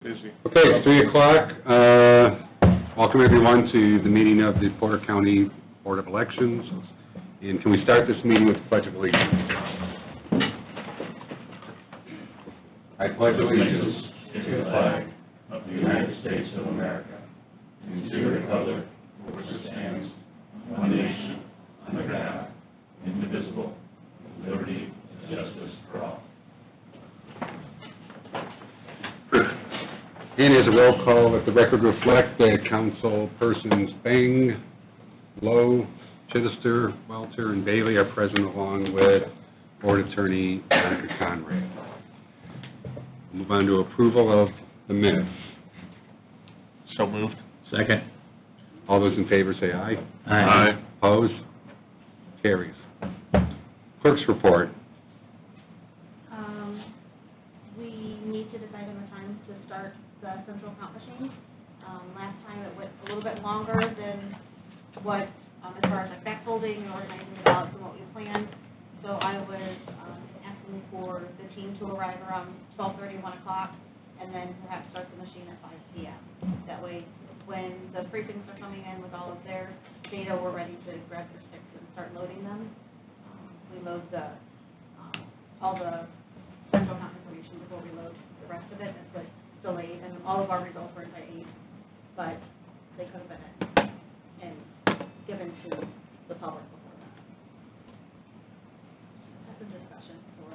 Busy. Okay, it's 3 o'clock. Welcome everyone to the meeting of the Porter County Board of Elections. And can we start this meeting with the Pledge of Allegiance? I pledge allegiance to the flag of the United States of America and to the republic for which it stands, one nation, under God, indivisible, with liberty and justice for all. And as a roll call, let the record reflect that council persons Bang, Lowe, Chittister, Welter, and Bailey are present along with Board Attorney Monica Conrad. Move on to approval of the minutes. So moved. Second. All those in favor say aye. Aye. Opposed? Carries. Clerk's report. We need to decide on the time to start the central count machine. Last time it went a little bit longer than what, as far as like back folding and organizing the ballots and what we planned. So I was asking for the team to arrive around 12:30, 1 o'clock, and then perhaps start the machine at 5 p.m. That way, when the precincts are coming in with all of their data, we're ready to grab their sticks and start loading them. We load the all the central count information before we load the rest of it. It's like delayed, and all of our results were in by 8, but they could have been in and given to the public before that. That's a discussion for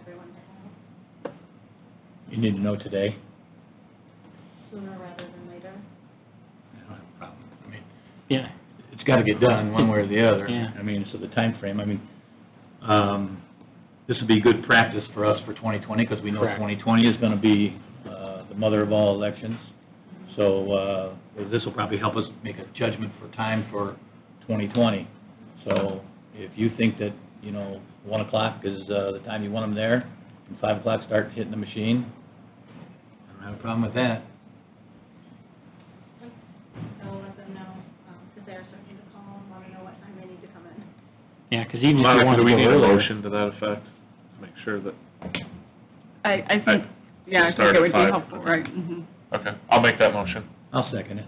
everyone to have You need to know today. sooner rather than later. I don't have a problem. I mean, yeah, it's got to get done one way or the other. Yeah. I mean, so the time frame. I mean, this would be good practice for us for 2020 because we know Correct. 2020 is going to be the mother of all elections. So this will probably help us make a judgment for time for 2020. So if you think that, 1 o'clock is the time you want them there, and 5 o'clock start hitting the machine, I don't have a problem with that. I'll let them know, because they're starting to call and want to know what time they need to come in. Yeah, because even if you Monica, want do to we go need a earlier. motion to that effect? To make sure that, I think, yeah, I Start think it at would be 5. helpful, right? Mhm. okay, I'll make that motion. I'll second it.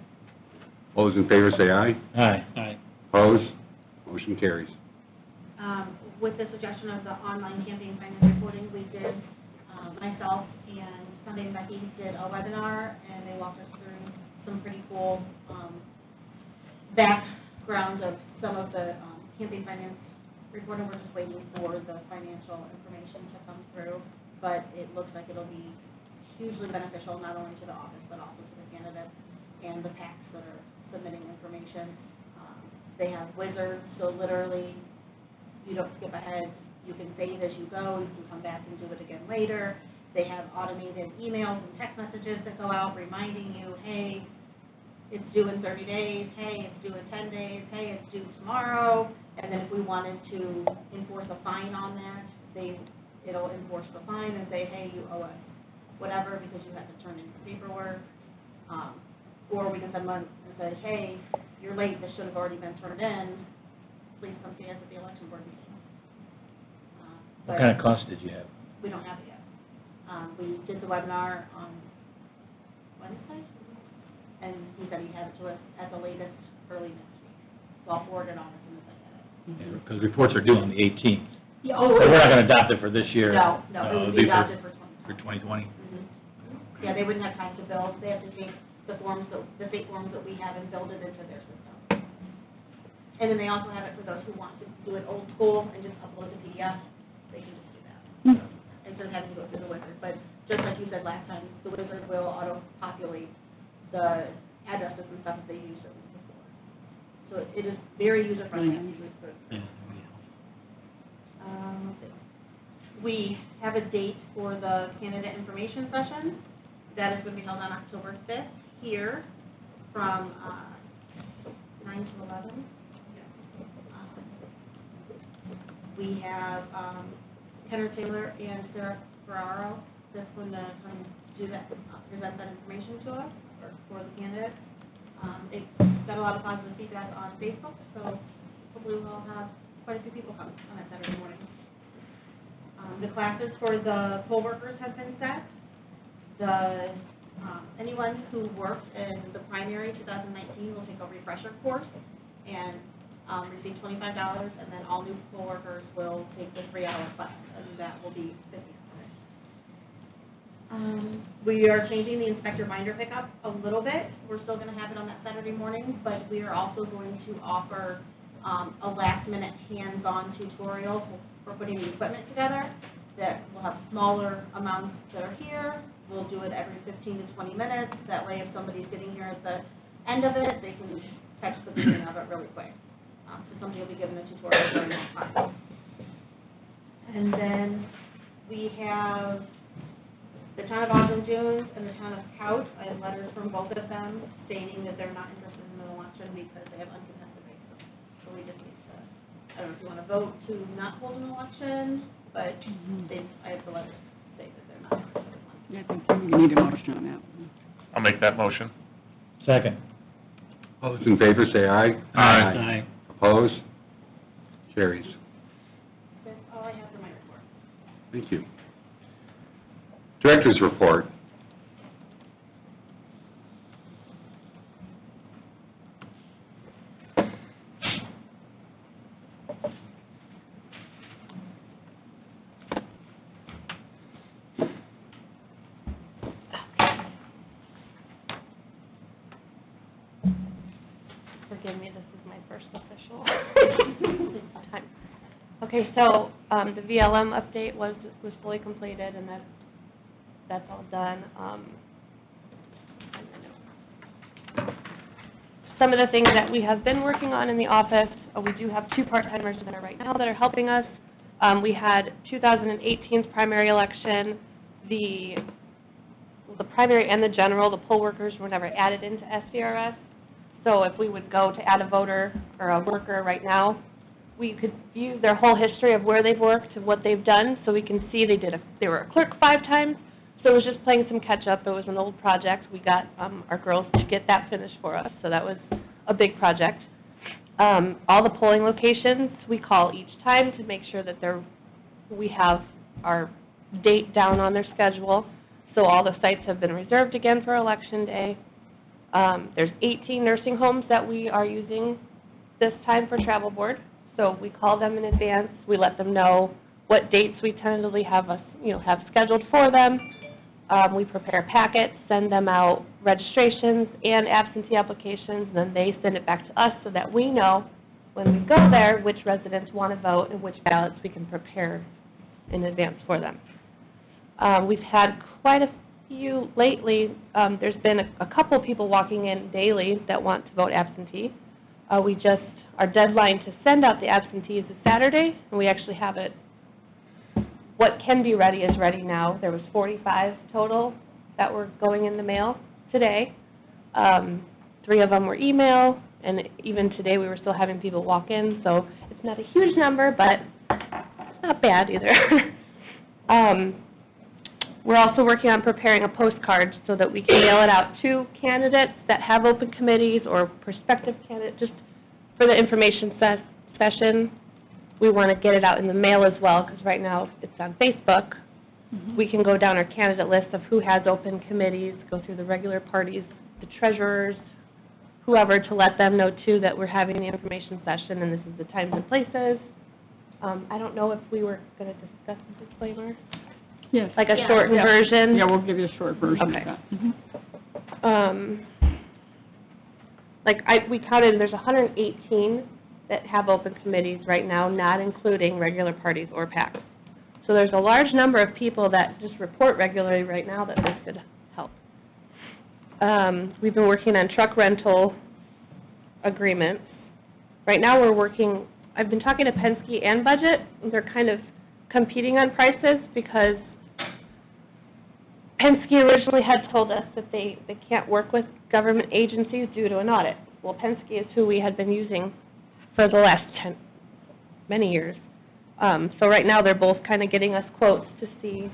All those in favor say aye. Aye. Aye. Opposed? Motion carries. With the suggestion of the online campaign finance reporting, we did, myself and Sunday and Becky did a webinar, and they walked us through some pretty cool background of some of the campaign finance reporting. We're just waiting for the financial information to come through, but it looks like it'll be hugely beneficial not only to the office but also to the candidates and the PACs that are submitting information. They have wizards, so literally you don't skip ahead. You can save as you go. You can come back and do it again later. They have automated emails and text messages that go out reminding you, hey, it's due in 30 days, hey, it's due in 10 days, hey, it's due tomorrow. And then if we wanted to enforce a fine on that, it'll enforce the fine and say, hey, you owe us whatever because you had to turn in your paperwork. Or we can send them and say, hey, you're late, this should have already been turned in. Please come see us at the election board meeting. What kind of cost did you have? We don't have it yet. We did the webinar on Wednesday, and he said he'd have it to us at the latest early next week. So I'll forward it on as soon as I get it. Because reports are due on the 18th. Yeah, But we're not going to adopt it for this year. No, it would be adopted for 2020. For 2020. Yeah, they wouldn't have time to build. They have to take the state forms that we have and build it into their system. And then they also have it for those who want to do it old school and just upload the PDF. They can just do that. Instead of having to go through the wizard. But just like you said last time, the wizard will auto-populate the addresses and stuff that they used before. So it is very user-friendly. Yeah. Let's see. We have a date for the candidate information session. That is going to be held on October 5th here from 9 to 11. We have Kenner Taylor and Sarah Ferraro that's going to come do that, present that information to us for the candidate. It got a lot of positive feedback on Facebook, so hopefully we'll have quite a few people come on that Saturday morning. The classes for the poll workers have been set. Anyone who worked in the primary 2019 will take a refresher course and receive $25, and then all new poll workers will take the 3-hour class, and that will be $50. We are changing the inspector binder pickup a little bit. We're still going to have it on that Saturday morning, but we are also going to offer a last-minute hands-on tutorial for putting the equipment together that will have smaller amounts that are here. We'll do it every 15 to 20 minutes. That way, if somebody's getting here at the end of it, they can catch the beginning of it really quick. So somebody will be given a tutorial during that time. And then we have the town of Ogden Dunes and the town of Couch. I have letters from both of them stating that they're not interested in an election because they have uncontested bases. So we just need to, I don't know if you want to vote to not hold an election, but I have the letters say that they're not interested in one. Yeah, I think you need a motion on that. I'll make that motion. Second. All those in favor say aye. Aye. Opposed? Carries. That's all I have for my report. Thank you. Director's report. Forgive me, this is my first official time. Okay, so the VLM update was fully completed, and that's all done. Some of the things that we have been working on in the office, we do have 2 part-timers that are right now that are helping us. We had 2018's primary election. The primary and the general, the poll workers were never added into SCRS. So if we would go to add a voter or a worker right now, we could view their whole history of where they've worked and what they've done, so we can see they were a clerk 5 times. So it was just playing some catch-up. It was an old project. We got our girls to get that finished for us, so that was a big project. All the polling locations, we call each time to make sure that we have our date down on their schedule. So all the sites have been reserved again for Election Day. There's 18 nursing homes that we are using this time for travel board. So we call them in advance. We let them know what dates we tentatively have scheduled for them. We prepare packets, send them out registrations and absentee applications, and then they send it back to us so that we know when we go there which residents want to vote and which ballots we can prepare in advance for them. We've had quite a few lately. There's been a couple of people walking in daily that want to vote absentee. Our deadline to send out the absentees is Saturday, and we actually have it. What can be ready is ready now. There was 45 total that were going in the mail today. 3 of them were email, and even today we were still having people walk in, so it's not a huge number, but it's not bad either. We're also working on preparing a postcard so that we can mail it out to candidates that have open committees or prospective candidates, just for the information session. We want to get it out in the mail as well, because right now it's on Facebook. We can go down our candidate list of who has open committees, go through the regular parties, the treasurers, whoever, to let them know, too, that we're having the information session and this is the times and places. I don't know if we were going to discuss the disclaimer. Yes. Like a shortened version? Yeah, we'll give you a short version Okay. of that. We counted, there's 118 that have open committees right now, not including regular parties or PACs. So there's a large number of people that just report regularly right now that this could help. We've been working on truck rental agreements. Right now I've been talking to Penske and Budget, and they're kind of competing on prices because Penske originally had told us that they can't work with government agencies due to an audit. Well, Penske is who we had been using for the last many years. So right now they're both kind of getting us quotes to see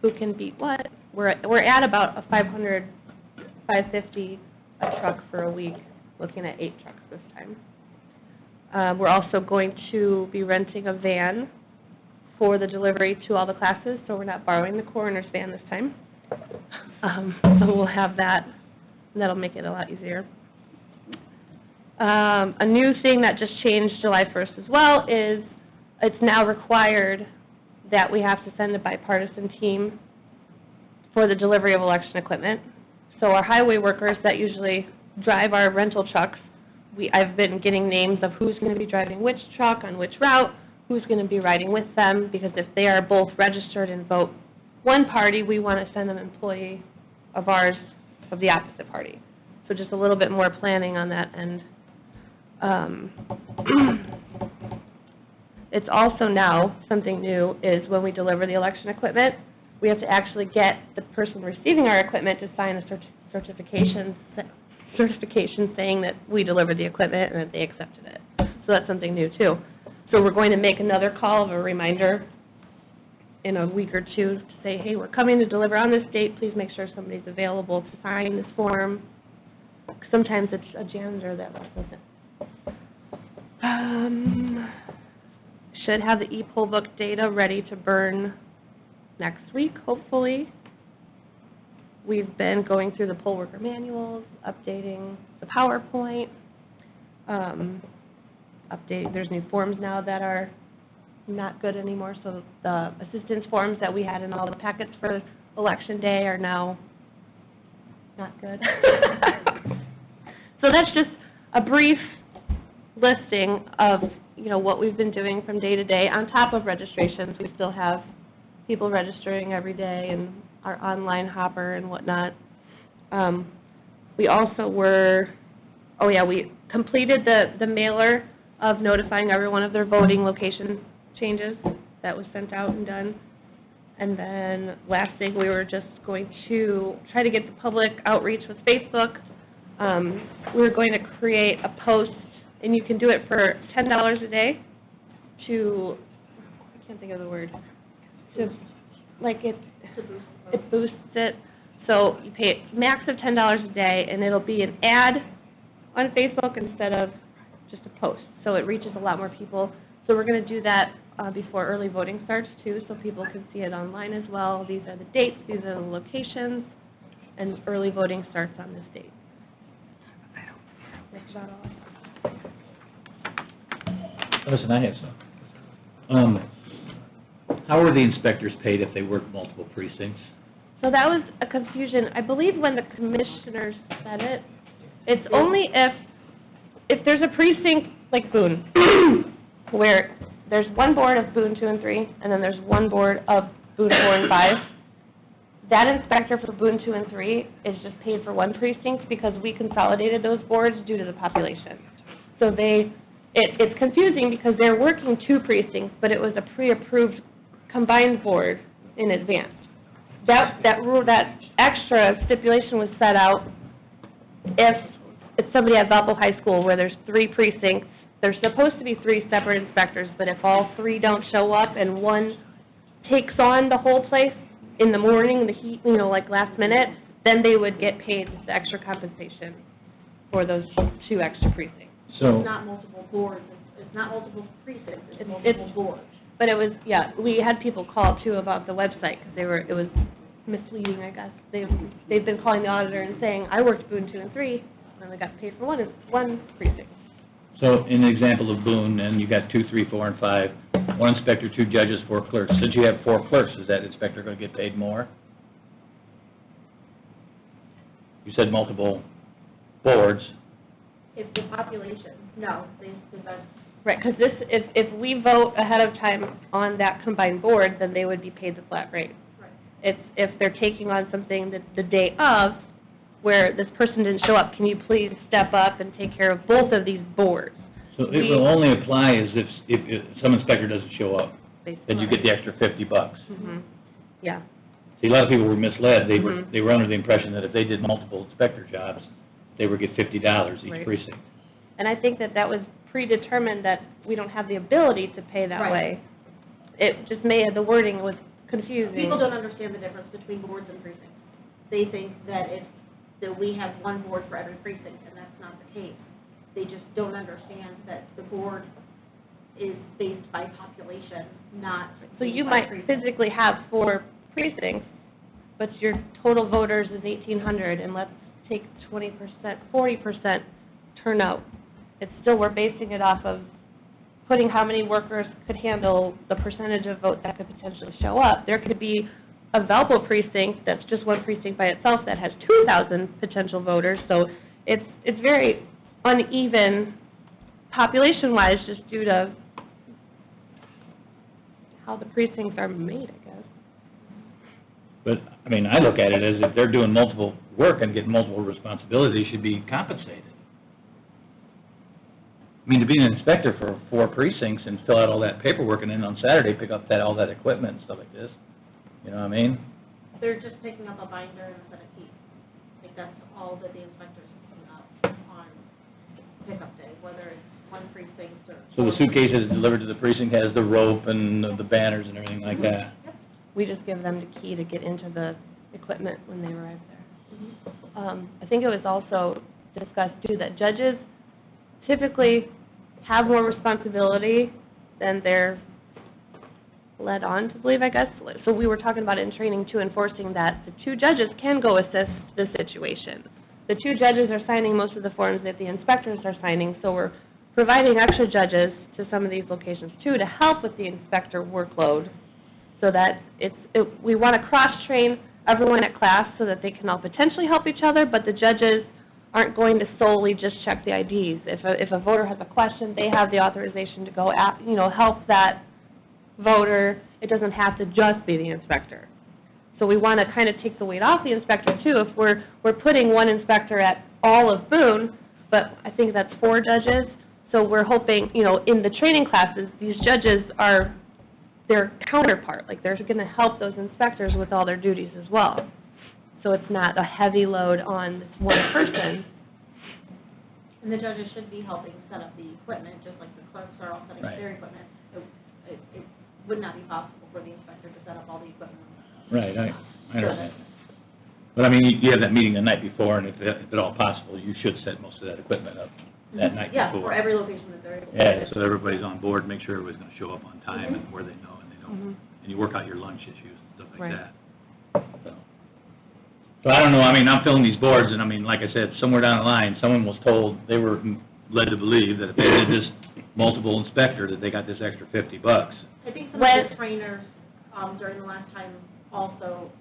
who can beat what. We're at about a $500, $550 a truck for a week, looking at 8 trucks this time. We're also going to be renting a van for the delivery to all the classes, so we're not borrowing the coroner's van this time. So we'll have that, and that'll make it a lot easier. A new thing that just changed July 1st as well is it's now required that we have to send a bipartisan team for the delivery of election equipment. So our highway workers that usually drive our rental trucks, I've been getting names of who's going to be driving which truck on which route, who's going to be riding with them, because if they are both registered and vote one party, we want to send an employee of ours of the opposite party. So just a little bit more planning on that end. It's also now, something new, is when we deliver the election equipment, we have to actually get the person receiving our equipment to sign a certification saying that we delivered the equipment and that they accepted it. So that's something new, too. So we're going to make another call of a reminder in a week or two to say, hey, we're coming to deliver on this date. Please make sure somebody's available to sign this form. Sometimes it's a janitor that does it. Should have the e-poll book data ready to burn next week, hopefully. We've been going through the poll worker manuals, updating the PowerPoint, there's new forms now that are not good anymore, so the assistance forms that we had in all the packets for Election Day are now not good. So that's just a brief listing of, what we've been doing from day to day. On top of registrations, we still have people registering every day and our online hopper and whatnot. We also we completed the mailer of notifying everyone of their voting location changes. That was sent out and done. And then last thing, we were just going to try to get the public outreach with Facebook. We're going to create a post, and you can do it for $10 a day I can't think of the word, it boosts it. So you pay a max of $10 a day, and it'll be an ad on Facebook instead of just a post. So it reaches a lot more people. So we're going to do that before early voting starts, too, so people can see it online as well. These are the dates, these are the locations, and early voting starts on this date. That's about all. Listen, I have some. How are the inspectors paid if they work multiple precincts? So that was a confusion. I believe when the commissioners said it, it's only if there's a precinct like Boone, where there's one board of Boone 2 and 3, and then there's one board of Boone 4 and 5. That inspector for Boone 2 and 3 is just paid for one precinct because we consolidated those boards due to the population. So it's confusing because they're working two precincts, but it was a pre-approved combined board in advance. That extra stipulation was set out if it's somebody at Valpo High School where there's three precincts. There's supposed to be three separate inspectors, but if all three don't show up and one takes on the whole place in the morning, the heat, like last minute, then they would get paid the extra compensation for those two extra precincts. It's not multiple boards, it's not multiple precincts, it's multiple boards. But it was, we had people call, too, about the website, because it was misleading, I guess. They've been calling the auditor and saying, I worked Boone 2 and 3, and I got paid for one precinct. So in the example of Boone, and you got 2, 3, 4, and 5, one inspector, 2 judges, 4 clerks. Since you have 4 clerks, is that inspector going to get paid more? You said multiple boards. If the population, no, that's... Right, because if we vote ahead of time on that combined board, then they would be paid the flat rate. Right. If they're taking on something the day of, where this person didn't show up, can you please step up and take care of both of these boards? So it will only apply as if some inspector doesn't show up, then you get the extra $50. Mm-hmm. Yeah. See, a lot of people were misled. They were under the impression that if they did multiple inspector jobs, they would get $50 each precinct. And I think that was predetermined that we don't have the ability to pay that way. It just the wording was confusing. People don't understand the difference between boards and precincts. They think that we have one board for every precinct, and that's not the case. They just don't understand that the board is based by population, not So you by might precinct. physically have 4 precincts, but your total voters is 1,800, and let's take 20%, 40% turnout. It's still, we're basing it off of putting how many workers could handle the percentage of votes that could potentially show up. There could be a Valpo precinct that's just one precinct by itself that has 2,000 potential voters, so it's very uneven population-wise just due to how the precincts are made, I guess. But, I mean, I look at it as if they're doing multiple work and getting multiple responsibilities, they should be compensated. I mean, to be an inspector for 4 precincts and fill out all that paperwork, and then on Saturday pick up all that equipment and stuff like this, you know what I mean? They're just picking up a binder and a set of keys. Like, that's all that the inspectors picking up on pickup day, whether it's one precinct or... So the suitcases delivered to the precinct has the rope and the banners and everything like that? We just give them the key to get into the equipment when they arrive there. I think it was also discussed, too, that judges typically have more responsibility than they're led on to believe, I guess. So we were talking about it in training, too, enforcing that the 2 judges can go assist the situation. The 2 judges are signing most of the forms that the inspectors are signing, so we're providing extra judges to some of these locations, too, to help with the inspector workload, so that we want to cross-train everyone at class so that they can all potentially help each other, but the judges aren't going to solely just check the IDs. If a voter has a question, they have the authorization to go help that voter. It doesn't have to just be the inspector. So we want to kind of take the weight off the inspector, too. If we're putting one inspector at all of Boone, but I think that's 4 judges, so we're hoping, in the training classes, these judges are their counterpart. Like, they're going to help those inspectors with all their duties as well. So it's not a heavy load on this one person. And the judges should be helping set up the equipment, just like the clerks are all setting up their equipment. It would not be possible for the inspector to set up all the equipment. Right, I understand. But, I mean, you have that meeting the night before, and if at all possible, you should set most of that equipment up that night before. Yeah, for every location that they're able to. Yeah, so everybody's on board, make sure everybody's going to show up on time and where they know and they don't. And you work out your lunch issues and stuff like that. So I don't know, I mean, I'm filling these boards, and I mean, like I said, somewhere down the line, someone was told, they were led to believe that if they did this multiple inspector, that they got this extra $50. I think some of the trainers during the last time also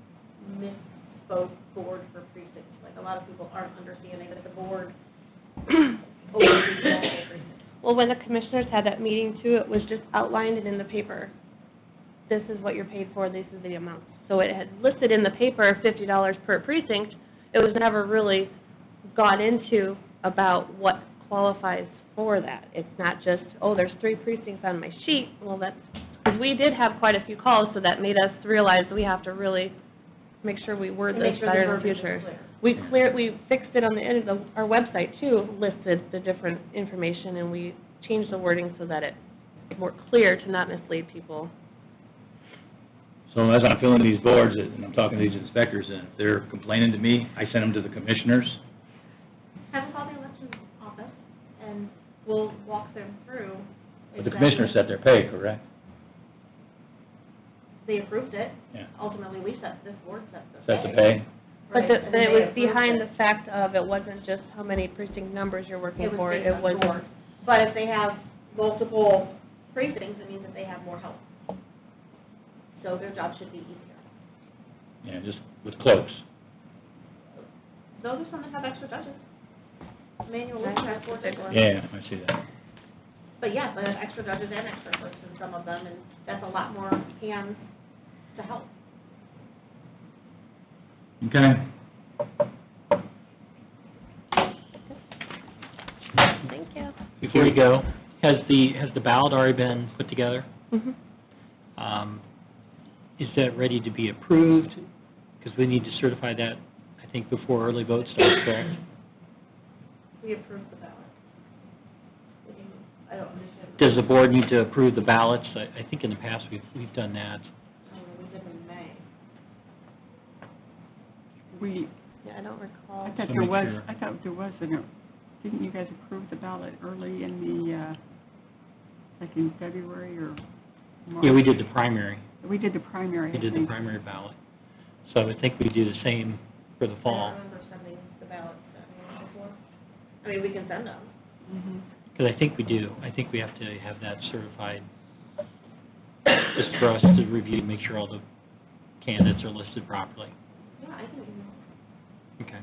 misspoke board for precincts. Like, a lot of people aren't understanding that the board oversees all the precincts. Well, when the commissioners had that meeting, too, it was just outlined and in the paper. This is what you're paid for, these are the amounts. So it had listed in the paper $50 per precinct. It was never really gone into about what qualifies for that. It's not just, there's 3 precincts on my sheet. Well, that's, because we did have quite a few calls, so that made us realize we have to really make sure we word this better in the future. We fixed it on the end of our website, too, listed the different information, and we changed the wording so that it's more clear to not mislead people. So as I'm filling these boards, and I'm talking to these inspectors, and if they're complaining to me, I send them to the commissioners. Have them call the election office, and we'll walk them through. But the commissioners set their pay, correct? They approved it. Yeah. Ultimately, this board sets the pay. Set the pay? But Right, and it they was approved behind it. the fact of it wasn't just how many precinct numbers you're working for. based on board. But if they have multiple precincts, it means that they have more help. So their job should be easier. Yeah, just with clerks. Those are some that have extra judges. Manual Lewis has 4 judges. Yeah, I see that. But yeah, they have extra judges and extra clerks in some of them, and that's a lot more hands to help. Okay. Thank you. Before you go, has the ballot already been put together? Is that ready to be approved? Because we need to certify that, I think, before early vote starts, correct? We approved the ballot. I don't understand. Does the board need to approve the ballots? I think in the past we've done that. We did in May. I don't recall. I thought there was, didn't you guys approve the ballot early in the, like in February or March? Yeah, we did the primary. We did the primary, We I did the think. primary ballot. So I would think we do the same for the I fall. don't remember sending the ballots to anyone before. I mean, we can send them. Mhm. Because I think we do. I think we have to have that certified, just for us to review, make sure all the candidates are listed properly. Yeah, I can email. Okay.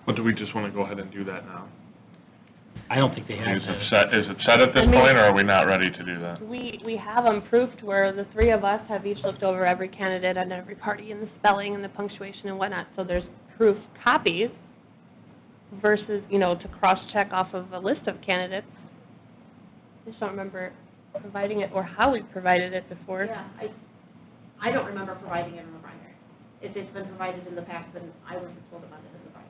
But do we just want to go ahead and do that now? I don't think they have Is it that. set at this I mean- point, or are we not ready to do that? We have them proofed where the three of us have each looked over every candidate and every party and the spelling and the punctuation and whatnot, so there's proof copies versus, to cross-check off of a list of candidates. I just don't remember providing it or how we provided it before. Yeah, I don't remember providing it in the primary. If it's been provided in the past, then I wasn't told about it in the primary.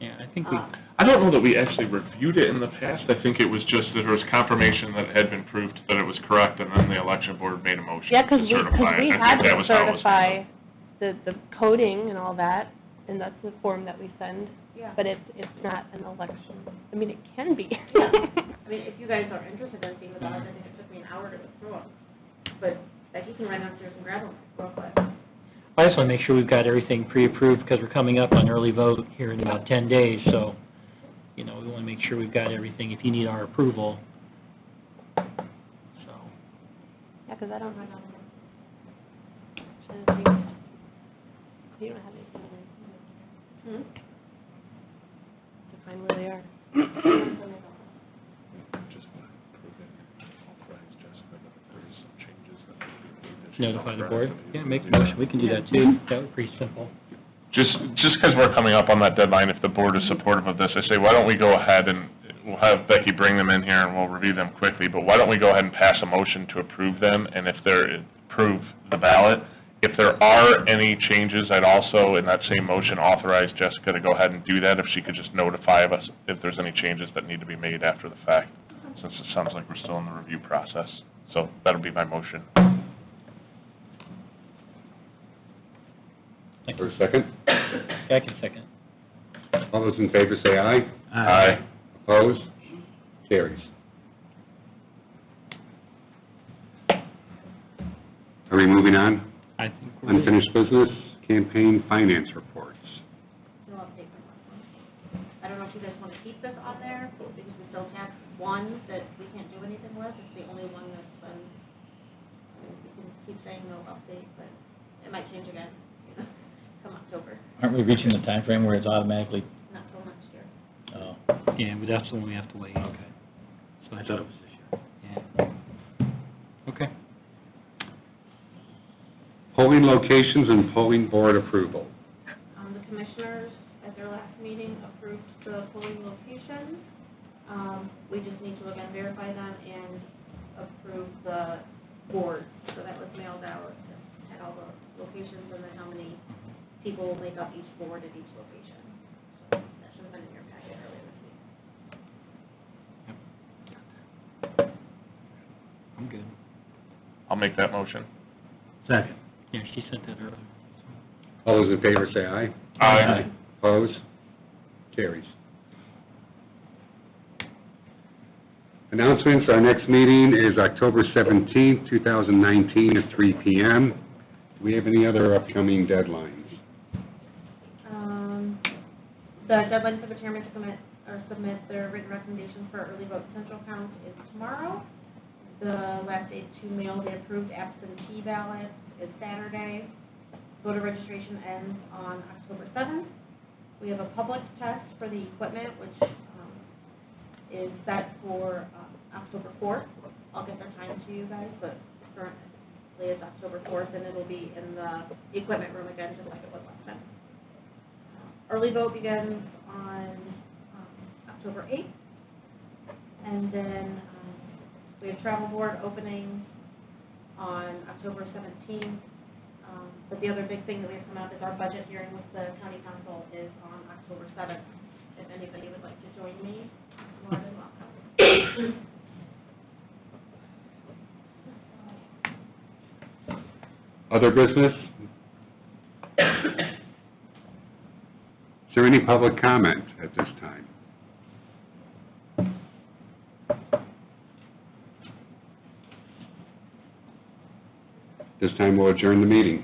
Yeah, I think we, I don't know that we actually reviewed it in the past. I think it was just that there was confirmation that it had been proved that it was correct, and then the election board made a motion Yeah, to because certify it. we I had think that to was how it was certify handled. the coding and all that, and that's the form that we send, Yeah. but it's not an election. I mean, it can be. I mean, if you guys are interested in seeing the ballots, I think it took me an hour to look through them. But Becky can run downstairs and grab them real quick. I just want to make sure we've got everything pre-approved because we're coming up on early vote here in about 10 days, so, we want to make sure we've got everything if you need our approval. So, Yeah, because I don't have you don't have anything Hmm? to find where they are. Just approve it, authorize Jessica that if there is some changes that need to be made, that she notify the authorize board. them. Yeah, make the motion. We can do that too. That would be pretty simple. Just because we're coming up on that deadline, if the board is supportive of this, I say, why don't we go ahead and we'll have Becky bring them in here and we'll review them quickly, but why don't we go ahead and pass a motion to approve them, and if they're, approve the ballot. If there are any changes, I'd also, in that same motion, authorize Jessica to go ahead and do that, if she could just notify us if there's any changes that need to be made after the fact, since it sounds like we're still in the review process. So that'll be my motion. For a second. Yeah, I can second. All those in favor say aye. Aye. Opposed? Carries. Are we moving on? I think we're good. Unfinished business, campaign finance reports. No update from last one. I don't know if you guys want to keep this on there, because we still have one that we can't do anything with. It's the only one that's been, we can keep saying no update, but it might change again, come October, Aren't we reaching the time frame where it's automatically, not till next year. Yeah, but that's the one we have to wait. okay. So I thought it was this year. Yeah. Okay. Polling locations and polling board approval. The commissioners, at their last meeting, approved the polling locations. We just need to again verify them and approve the boards. So that was mailed out, had all the locations and then how many people will make up each board at each location. So that should have been in your packet earlier this week. I'm good. I'll make that motion. Second. Yeah, she sent that earlier. All those in favor say aye. Aye. Opposed? Carries. Announcements, our next meeting is October 17th, 2019 at 3 p.m. Do we have any other upcoming deadlines? The deadline for the chairman to submit their written recommendation for early vote central count is tomorrow. The last day to mail the approved absentee ballots is Saturday. Voter registration ends on October 7th. We have a public test for the equipment, which is set for October 4th. I'll get the time to you guys, but currently it's October 4th, and it'll be in the equipment room again, just like it was last time. Early vote begins on October 8th, and then we have travel board opening on October 17th. But the other big thing that we have come out is our budget hearing with the county council is on October 7th. If anybody would like to join me, more than welcome. Other business? Is there any public comment at this time? This time, we'll adjourn the meeting.